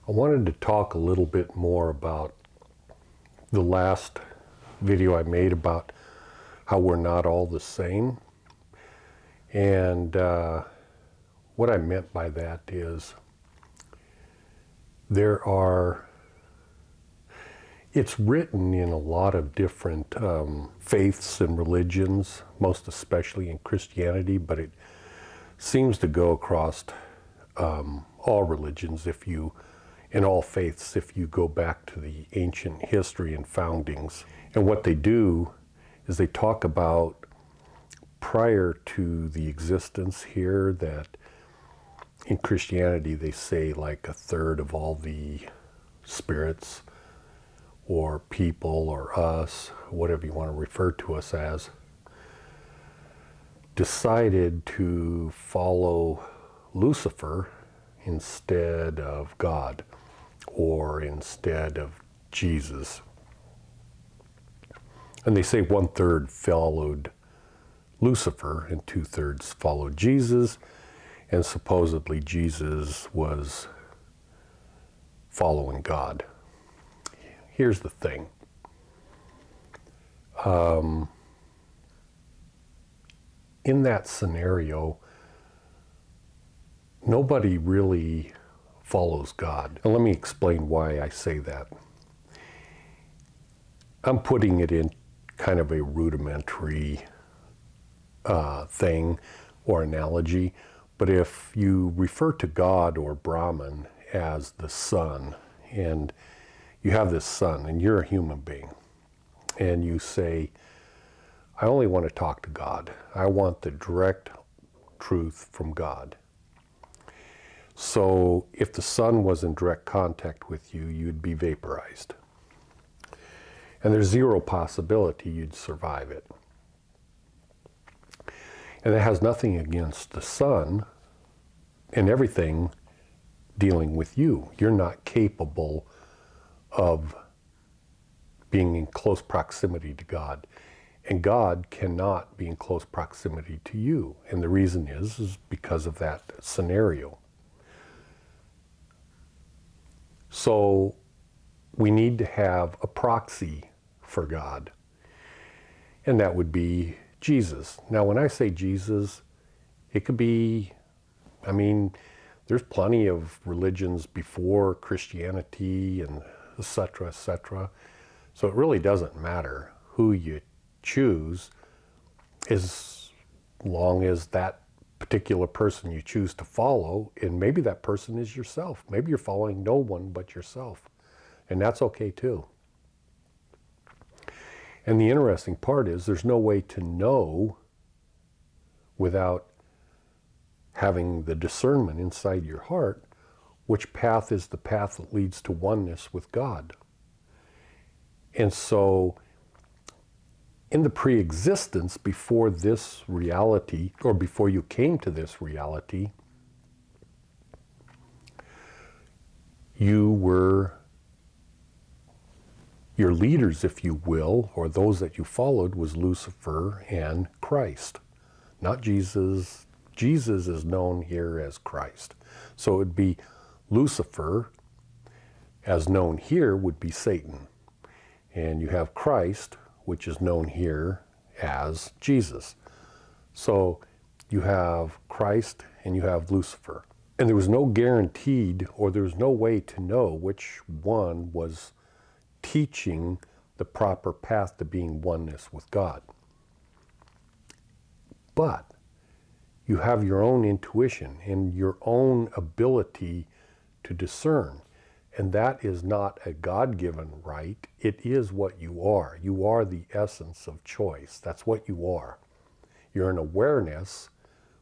I wanted to talk a little bit more about the last video I made about how we're not all the same. And what I meant by that is it's written in a lot of different faiths and religions, most especially in Christianity, but it seems to go across all religions in all faiths if you go back to the ancient history and foundings. And what they do is they talk about prior to the existence here, that in Christianity they say like a third of all the spirits or people or us, whatever you want to refer to us as, decided to follow Lucifer instead of God or instead of Jesus. And they say 1/3 followed Lucifer and 2/3 followed Jesus, and supposedly Jesus was following God. Here's the thing. In that scenario, nobody really follows God. And let me explain why I say that. I'm putting it in kind of a rudimentary thing or analogy, but if you refer to God or Brahman as the sun, and you have this sun and you're a human being, and you say, I only want to talk to God. I want the direct truth from God. So if the sun was in direct contact with you, you'd be vaporized. And there's zero possibility you'd survive it. And it has nothing against the sun and everything dealing with you. You're not capable of being in close proximity to God. And God cannot be in close proximity to you. And the reason is because of that scenario. So we need to have a proxy for God. And that would be Jesus. Now, when I say Jesus, it could be, there's plenty of religions before Christianity and et cetera, et cetera. So it really doesn't matter who you choose, as long as that particular person you choose to follow, and maybe that person is yourself. Maybe you're following no one but yourself. And that's okay too. And the interesting part is there's no way to know without having the discernment inside your heart which path is the path that leads to oneness with God. And so in the pre-existence, before this reality, or before you came to this reality, your leaders, if you will, or those that you followed, was Lucifer and Christ, not Jesus. Jesus is known here as Christ. So it would be Lucifer, as known here, would be Satan. And you have Christ, which is known here as Jesus. So you have Christ and you have Lucifer. And there was no guaranteed, or there was no way to know which one was teaching the proper path to being oneness with God. But you have your own intuition and your own ability to discern. And that is not a God-given right. It is what you are. You are the essence of choice. That's what you are. You're an awareness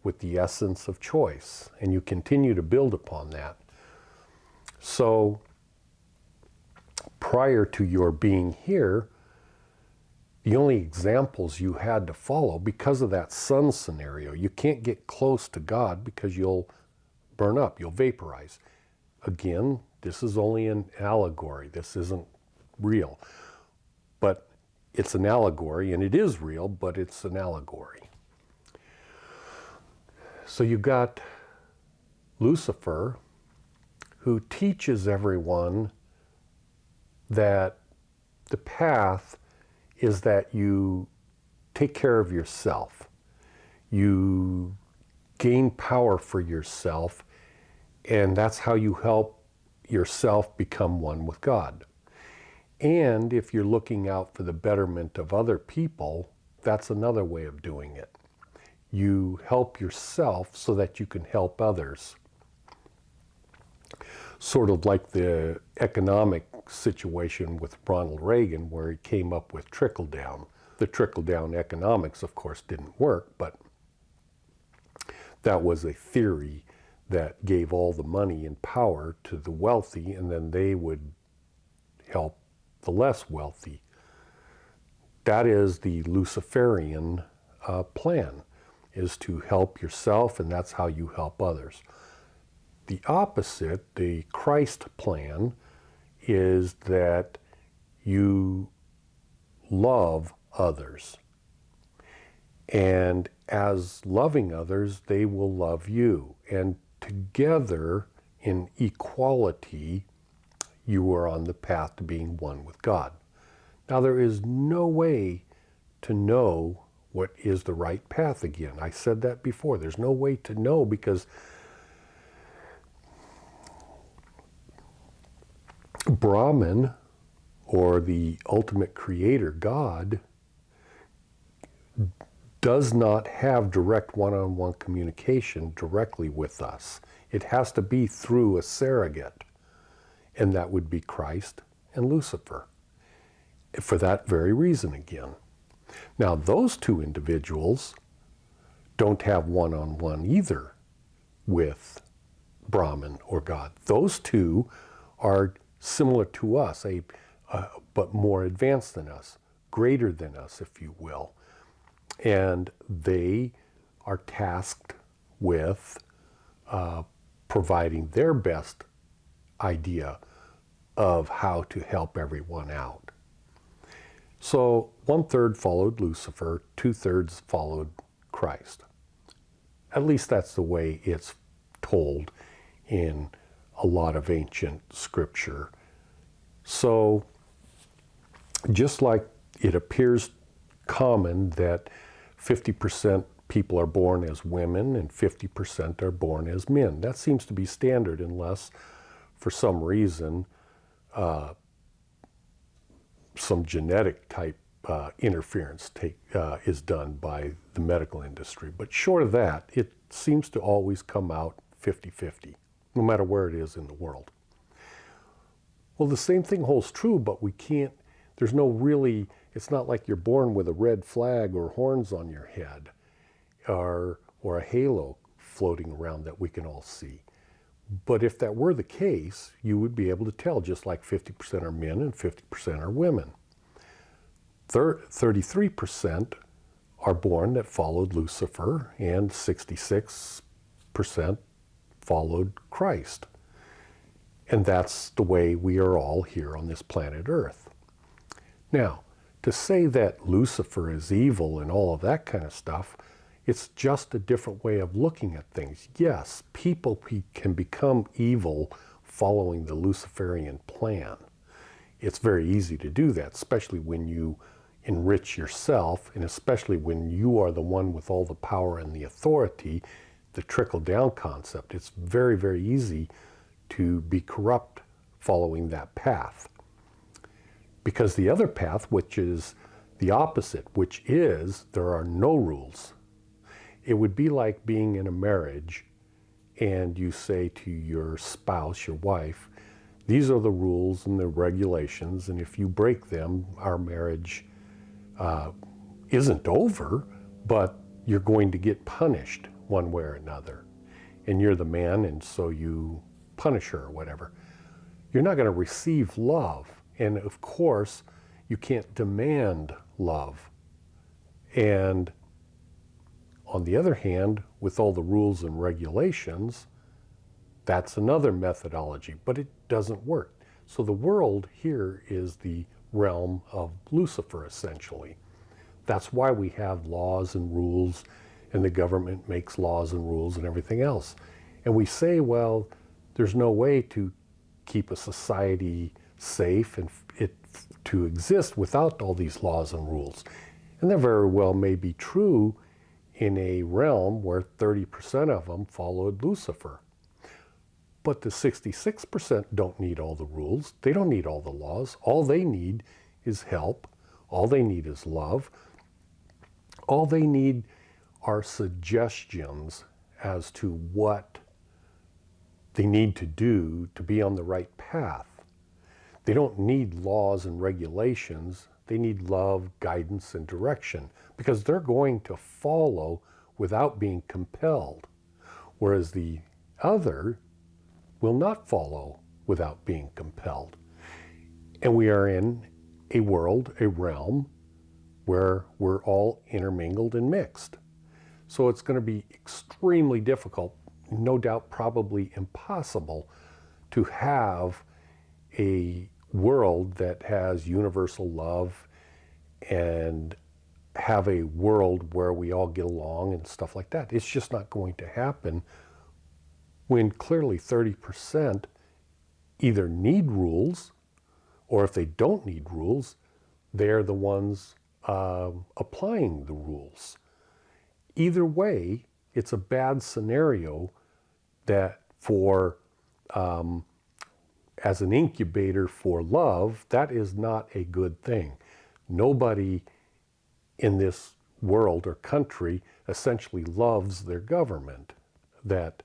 with the essence of choice. And you continue to build upon that. So prior to your being here, the only examples you had to follow, because of that sun scenario, you can't get close to God because you'll burn up, you'll vaporize. Again, this is only an allegory. This isn't real. But it's an allegory, and it is real, but it's an allegory. So you got Lucifer, who teaches everyone that the path is that you take care of yourself. You gain power for yourself, and that's how you help yourself become one with God. And if you're looking out for the betterment of other people, that's another way of doing it. You help yourself so that you can help others. Sort of like the economic situation with Ronald Reagan, where he came up with trickle-down. The trickle-down economics, of course, didn't work, but that was a theory that gave all the money and power to the wealthy, and then they would help the less wealthy. That is the Luciferian plan, is to help yourself, and that's how you help others. The opposite, the Christ plan, is that you love others. And as loving others, they will love you. And together, in equality, you are on the path to being one with God. Now, there is no way to know what is the right path again. I said that before. There's no way to know, because Brahman, or the ultimate creator, God, does not have direct one-on-one communication directly with us. It has to be through a surrogate, and that would be Christ and Lucifer, for that very reason again. Now, those two individuals don't have one-on-one either with Brahman or God. Those two are similar to us, but more advanced than us, greater than us, if you will. And they are tasked with providing their best idea of how to help everyone out. So 1/3 followed Lucifer, 2/3 followed Christ. At least that's the way it's told in a lot of ancient scripture. So just like it appears common that 50% people are born as women and 50% are born as men. That seems to be standard, unless for some reason some genetic type interference is done by the medical industry. But short of that, it seems to always come out 50-50, no matter where it is in the world. Well, the same thing holds true, but we can't, there's no really, it's not like you're born with a red flag or horns on your head, or a halo floating around that we can all see. But if that were the case, you would be able to tell, just like 50% are men and 50% are women. 33% are born that followed Lucifer, and 66% followed Christ. And that's the way we are all here on this planet Earth. Now, to say that Lucifer is evil and all of that kind of stuff, it's just a different way of looking at things. Yes, people can become evil following the Luciferian plan. It's very easy to do that, especially when you enrich yourself, and especially when you are the one with all the power and the authority, the trickle-down concept. It's very, very easy to be corrupt following that path. Because the other path, which is the opposite, which is there are no rules. It would be like being in a marriage and you say to your spouse, your wife, these are the rules and the regulations, and if you break them, our marriage isn't over, but you're going to get punished one way or another. And you're the man, and so you punish her or whatever. You're not going to receive love. And of course, you can't demand love. And on the other hand, with all the rules and regulations, that's another methodology, but it doesn't work. So the world here is the realm of Lucifer, essentially. That's why we have laws and rules, and the government makes laws and rules and everything else. And we say, well, there's no way to keep a society safe and it to exist without all these laws and rules. And that very well may be true in a realm where 30% of them followed Lucifer. But the 66% don't need all the rules. They don't need all the laws. All they need is help. All they need is love. All they need are suggestions as to what they need to do to be on the right path. They don't need laws and regulations. They need love, guidance, and direction, because they're going to follow without being compelled, whereas the other will not follow without being compelled. And we are in a world, a realm, where we're all intermingled and mixed. So it's going to be extremely difficult, no doubt probably impossible, to have a world that has universal love and have a world where we all get along and stuff like that. It's just not going to happen when clearly 30% either need rules, or if they don't need rules, they're the ones applying the rules. Either way, it's a bad scenario that for as an incubator for love, that is not a good thing. Nobody in this world or country essentially loves their government that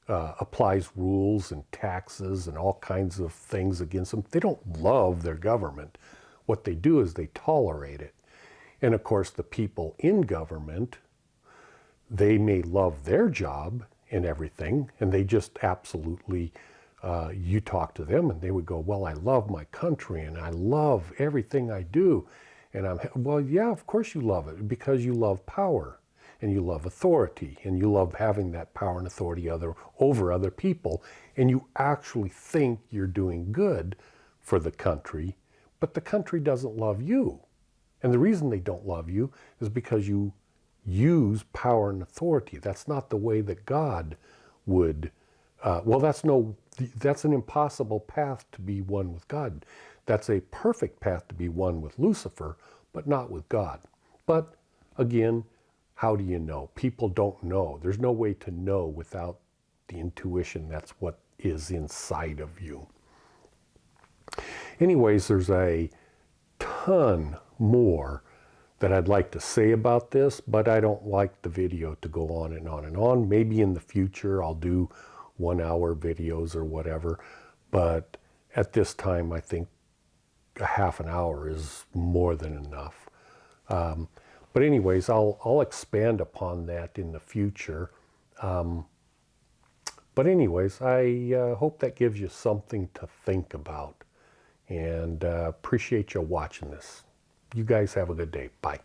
applies rules and taxes and all kinds of things against them. They don't love their government. What they do is they tolerate it. And of course, the people in government, they may love their job and everything, and they just absolutely, you talk to them and they would go, well, I love my country and I love everything I do. And well, yeah, of course you love it, because you love power and you love authority and you love having that power and authority over other people. And you actually think you're doing good for the country, but the country doesn't love you. And the reason they don't love you is because you use power and authority. That's not the way that God would, that's an impossible path to be one with God. That's a perfect path to be one with Lucifer, but not with God. But again, how do you know? People don't know. There's no way to know without the intuition. That's what is inside of you. Anyways, there's a ton more that I'd like to say about this, but I don't like the video to go on and on and on. Maybe in the future I'll do 1-hour videos or whatever, but at this time I think a half an hour is more than enough. But anyways, I'll expand upon that in the future. But anyways, I hope that gives you something to think about, and appreciate you watching this. You guys have a good day. Bye.